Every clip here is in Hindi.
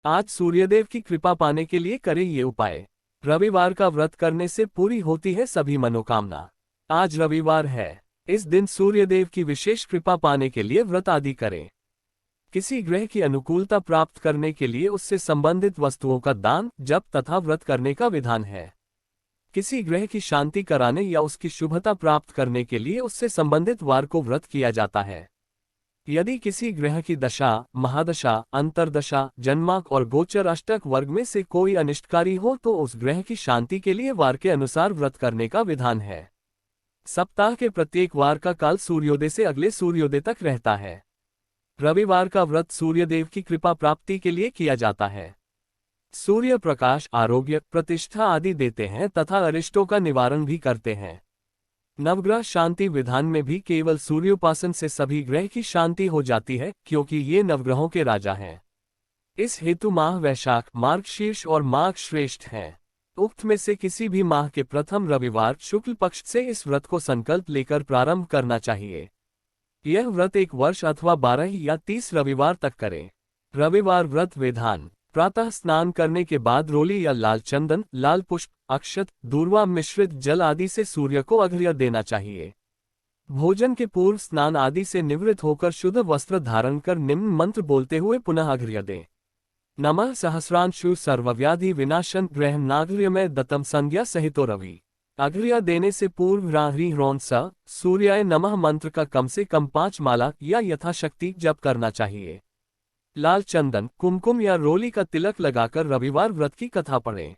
आज सूर्यदेव की कृपा पाने के लिए करें ये उपाय। रविवार का व्रत करने से पूरी होती है सभी मनोकामना। आज रविवार है। इस दिन सूर्यदेव की विशेष कृपा पाने के लिए व्रत आदि करें। किसी ग्रह की अनुकूलता प्राप्त करने के लिए उससे संबंधित वस्तुओं का दान, जप तथा व्रत करने का विधान है। किसी ग्रह की शांति कराने या उसकी शुभता प्राप्त करने के लिए उससे संबंधित वार को व्रत किया जाता है। यदि किसी ग्रह की दशा, महादशा, अंतर्दशा, जन्माक और गोचर अष्टक वर्ग में से कोई अनिष्टकारी हो तो उस ग्रह की शांति के लिए वार के अनुसार व्रत करने का विधान है। सप्ताह के प्रत्येक वार का काल सूर्योदय से अगले सूर्योदय तक रहता है। रविवार का व्रत सूर्यदेव की कृपा प्राप्ति के लिए किया जाता है। सूर्य प्रकाश, आरोग्य, प्रतिष्ठा आदि देते हैं तथा अरिष्टों का निवारण भी करते हैं। नवग्रह शांति विधान में भी केवल सूर्योपासन से सभी ग्रह की शांति हो जाती है, क्योंकि ये नवग्रहों के राजा हैं। इस हेतु माह वैशाख, मार्गशीर्ष और माघ श्रेष्ठ हैं। उक्त में से किसी भी माह के प्रथम रविवार शुक्ल पक्ष से इस व्रत को संकल्प लेकर प्रारंभ करना चाहिए। यह व्रत 1 वर्ष अथवा 12 या 30 रविवार तक करें। रविवार व्रत विधान: प्रातः स्नान करने के बाद रोली या लाल चंदन, लाल पुष्प, अक्षत, दूर्वा मिश्रित जल आदि से सूर्य को अर्घ्य देना चाहिए। भोजन के पूर्व स्नान आदि से निवृत्त होकर शुद्ध वस्त्र धारण कर निम्न मंत्र बोलते हुए पुनः अर्घ्य दें। नमः सहस्रांशु सर्वव्याधि विनाशन ग्रह नागर्य में दत्तम संज्ञा सहितो रवि। अर्घ्य देने से पूर्व ह्रीं ह्रौं स सूर्याय नमः मंत्र का कम से कम 5 माला या यथाशक्ति जप करना चाहिए। लाल चंदन, कुमकुम या रोली का तिलक लगाकर रविवार व्रत की कथा पढ़ें।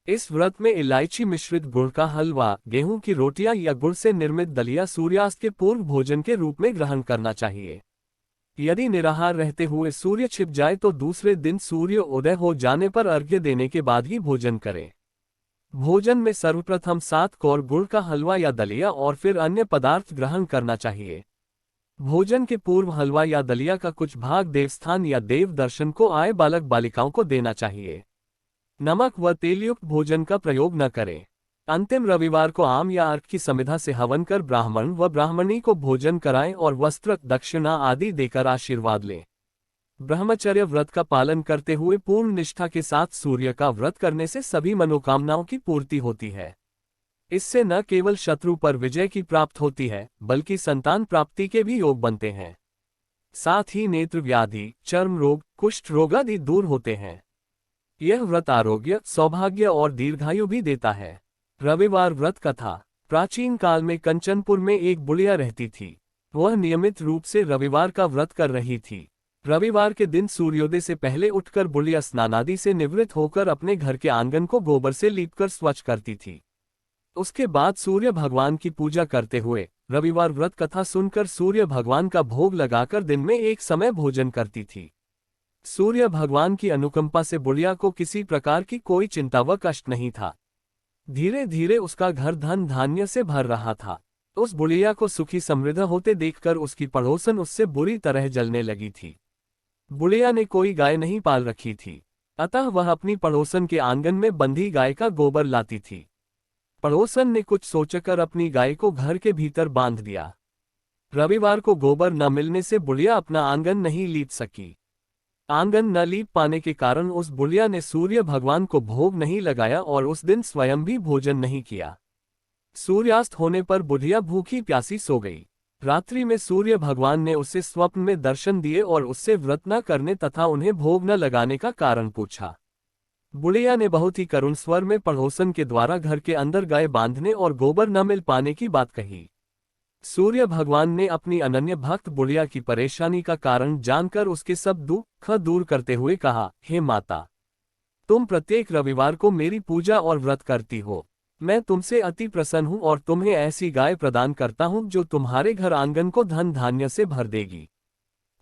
इस व्रत में इलायची मिश्रित गुड़ का हलवा, गेहूं की रोटियां या गुड़ से निर्मित दलिया सूर्यास्त के पूर्व भोजन के रूप में ग्रहण करना चाहिए। यदि निराहार रहते हुए सूर्य छिप जाए तो दूसरे दिन सूर्य उदय हो जाने पर अर्घ्य देने के बाद ही भोजन करें। भोजन में सर्वप्रथम 7 कौर गुड़ का हलवा या दलिया और फिर अन्य पदार्थ ग्रहण करना चाहिए। भोजन के पूर्व हलवा या दलिया का कुछ भाग देवस्थान या देव दर्शन को आए बालक बालिकाओं को देना चाहिए। नमक व तेलयुक्त भोजन का प्रयोग न करें। अंतिम रविवार को आम या अर्घ की समिधा से हवन कर ब्राह्मण व ब्राह्मणी को भोजन कराएं और वस्त्र, दक्षिणा आदि देकर आशीर्वाद लें। ब्रह्मचर्य व्रत का पालन करते हुए पूर्ण निष्ठा के साथ सूर्य का व्रत करने से सभी मनोकामनाओं की पूर्ति होती है। इससे न केवल शत्रु पर विजय की प्राप्त होती है, बल्कि संतान प्राप्ति के भी योग बनते हैं। साथ ही नेत्र व्याधि, चर्म रोग, कुष्ठ रोग आदि दूर होते हैं। यह व्रत आरोग्य, सौभाग्य और दीर्घायु भी देता है। रविवार व्रत कथा: प्राचीन काल में कंचनपुर में एक बुढ़िया रहती थी। वह नियमित रूप से रविवार का व्रत कर रही थी। रविवार के दिन सूर्योदय से पहले उठकर बुढ़िया स्नानादि से निवृत्त होकर अपने घर के आंगन को गोबर से लीपकर स्वच्छ करती थी। उसके बाद सूर्य भगवान की पूजा करते हुए रविवार व्रत कथा सुनकर सूर्य भगवान का भोग लगाकर दिन में एक समय भोजन करती थी। सूर्य भगवान की अनुकंपा से बुढ़िया को किसी प्रकार की कोई चिंता व कष्ट नहीं था। धीरे धीरे उसका घर धन धान्य से भर रहा था। उस बुढ़िया को सुखी समृद्ध होते देखकर उसकी पड़ोसन उससे बुरी तरह जलने लगी थी। बुढ़िया ने कोई गाय नहीं पाल रखी थी, अतः वह अपनी पड़ोसन के आंगन में बंधी गाय का गोबर लाती थी। पड़ोसन ने कुछ सोचकर अपनी गाय को घर के भीतर बांध दिया। रविवार को गोबर न मिलने से बुढ़िया अपना आंगन नहीं लीप सकी। आंगन न लीप पाने के कारण उस बुढ़िया ने सूर्य भगवान को भोग नहीं लगाया और उस दिन स्वयं भी भोजन नहीं किया। सूर्यास्त होने पर बुढ़िया भूखी प्यासी सो गई। रात्रि में सूर्य भगवान ने उसे स्वप्न में दर्शन दिए और उससे व्रत न करने तथा उन्हें भोग न लगाने का कारण पूछा। बुढ़िया ने बहुत ही करुण स्वर में पड़ोसन के द्वारा घर के अंदर गाय बांधने और गोबर न मिल पाने की बात कही। सूर्य भगवान ने अपनी अनन्य भक्त बुढ़िया की परेशानी का कारण जानकर उसके सब दुख दूर करते हुए कहा, हे माता, तुम प्रत्येक रविवार को मेरी पूजा और व्रत करती हो। मैं तुमसे अति प्रसन्न हूँ और तुम्हें ऐसी गाय प्रदान करता हूँ जो तुम्हारे घर आंगन को धन धान्य से भर देगी।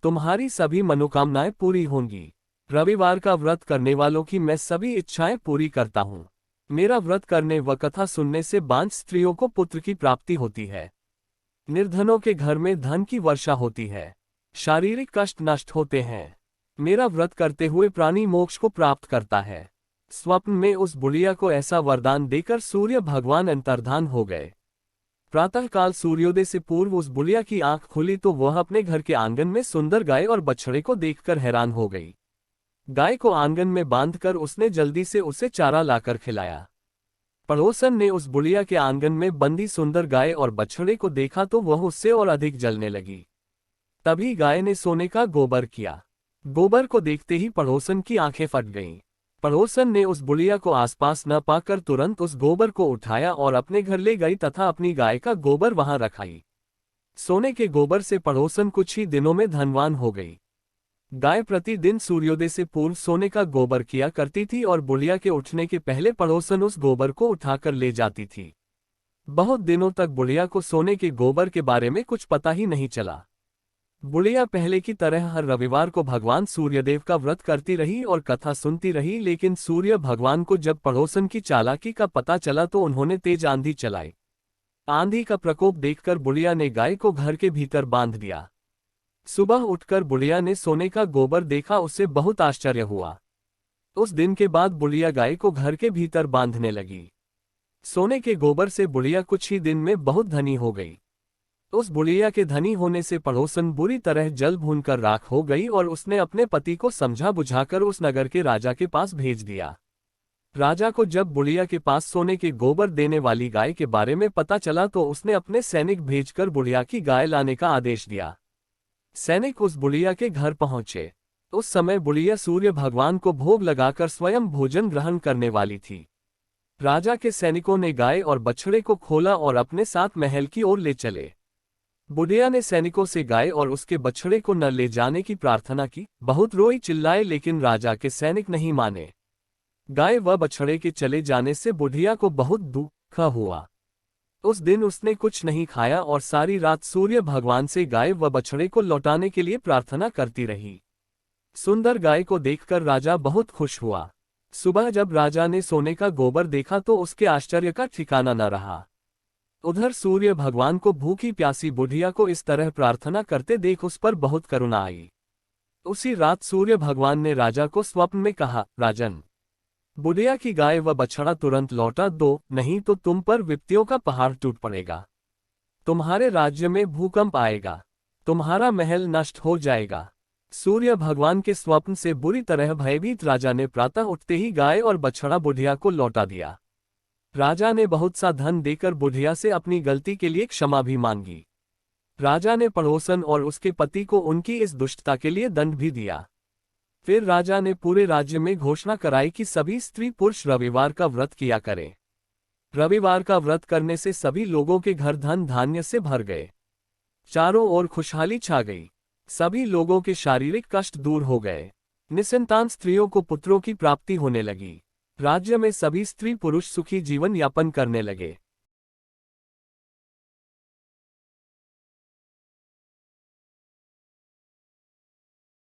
तुम्हारी सभी मनोकामनाएं पूरी होंगी। रविवार का व्रत करने वालों की मैं सभी इच्छाएं पूरी करता हूँ। मेरा व्रत करने व कथा सुनने से बांझ स्त्रियों को पुत्र की प्राप्ति होती है। निर्धनों के घर में धन की वर्षा होती है। शारीरिक कष्ट नष्ट होते हैं। मेरा व्रत करते हुए प्राणी मोक्ष को प्राप्त करता है। स्वप्न में उस बुढ़िया को ऐसा वरदान देकर सूर्य भगवान अंतर्धान हो गए। प्रातःकाल सूर्योदय से पूर्व उस बुढ़िया की आंख खुली तो वह अपने घर के आंगन में सुंदर गाय और बछड़े को देखकर हैरान हो गई। गाय को आंगन में बांधकर उसने जल्दी से उसे चारा लाकर खिलाया। पड़ोसन ने उस बुढ़िया के आंगन में बंधी सुंदर गाय और बछड़े को देखा तो वह उससे और अधिक जलने लगी। तभी गाय ने सोने का गोबर किया। गोबर को देखते ही पड़ोसन की आंखें फट गईं। पड़ोसन ने उस बुढ़िया को आसपास न पाकर तुरंत उस गोबर को उठाया और अपने घर ले गई तथा अपनी गाय का गोबर वहां रखाई। सोने के गोबर से पड़ोसन कुछ ही दिनों में धनवान हो गई। गाय प्रतिदिन सूर्योदय से पूर्व सोने का गोबर किया करती थी और बुढ़िया के उठने के पहले पड़ोसन उस गोबर को उठाकर ले जाती थी। बहुत दिनों तक बुढ़िया को सोने के गोबर के बारे में कुछ पता ही नहीं चला। बुढ़िया पहले की तरह हर रविवार को भगवान सूर्यदेव का व्रत करती रही और कथा सुनती रही, लेकिन सूर्य भगवान को जब पड़ोसन की चालाकी का पता चला तो उन्होंने तेज आंधी चलाई। आंधी का प्रकोप देखकर बुढ़िया ने गाय को घर के भीतर बांध दिया। सुबह उठकर बुढ़िया ने सोने का गोबर देखा, उसे बहुत आश्चर्य हुआ। उस दिन के बाद बुढ़िया गाय को घर के भीतर बांधने लगी। सोने के गोबर से बुढ़िया कुछ ही दिन में बहुत धनी हो गई। उस बुढ़िया के धनी होने से पड़ोसन बुरी तरह जल भूनकर राख हो गई और उसने अपने पति को समझा बुझाकर उस नगर के राजा के पास भेज दिया। राजा को जब बुढ़िया के पास सोने के गोबर देने वाली गाय के बारे में पता चला तो उसने अपने सैनिक भेजकर बुढ़िया की गाय लाने का आदेश दिया। सैनिक उस बुढ़िया के घर पहुंचे। उस समय बुढ़िया सूर्य भगवान को भोग लगाकर स्वयं भोजन ग्रहण करने वाली थी। राजा के सैनिकों ने गाय और बछड़े को खोला और अपने साथ महल की ओर ले चले। बुढ़िया ने सैनिकों से गाय और उसके बछड़े को न ले जाने की प्रार्थना की। बहुत रोई चिल्लाए, लेकिन राजा के सैनिक नहीं माने। गाय व बछड़े के चले जाने से बुढ़िया को बहुत दुख हुआ। उस दिन उसने कुछ नहीं खाया और सारी रात सूर्य भगवान से गाय व बछड़े को लौटाने के लिए प्रार्थना करती रही। सुंदर गाय को देखकर राजा बहुत खुश हुआ। सुबह जब राजा ने सोने का गोबर देखा तो उसके आश्चर्य का ठिकाना न रहा। उधर सूर्य भगवान को भूखी प्यासी बुढ़िया को इस तरह प्रार्थना करते देख उस पर बहुत करुणा आई। उसी रात सूर्य भगवान ने राजा को स्वप्न में कहा, राजन, बुढ़िया की गाय व बछड़ा तुरंत लौटा दो, नहीं तो तुम पर विपत्तियों का पहाड़ टूट पड़ेगा। तुम्हारे राज्य में भूकंप आएगा, तुम्हारा महल नष्ट हो जाएगा। सूर्य भगवान के स्वप्न से बुरी तरह भयभीत राजा ने प्रातः उठते ही गाय और बछड़ा बुढ़िया को लौटा दिया। राजा ने बहुत सा धन देकर बुढ़िया से अपनी गलती के लिए क्षमा भी मांगी। राजा ने पड़ोसन और उसके पति को उनकी इस दुष्टता के लिए दंड भी दिया। फिर राजा ने पूरे राज्य में घोषणा कराई कि सभी स्त्री पुरुष रविवार का व्रत किया करें। रविवार का व्रत करने से सभी लोगों के घर धन धान्य से भर गए। चारों ओर खुशहाली छा गई। सभी लोगों के शारीरिक कष्ट दूर हो गए। निसंतान स्त्रियों को पुत्रों की प्राप्ति होने लगी। राज्य में सभी स्त्री पुरुष सुखी जीवन यापन करने लगे।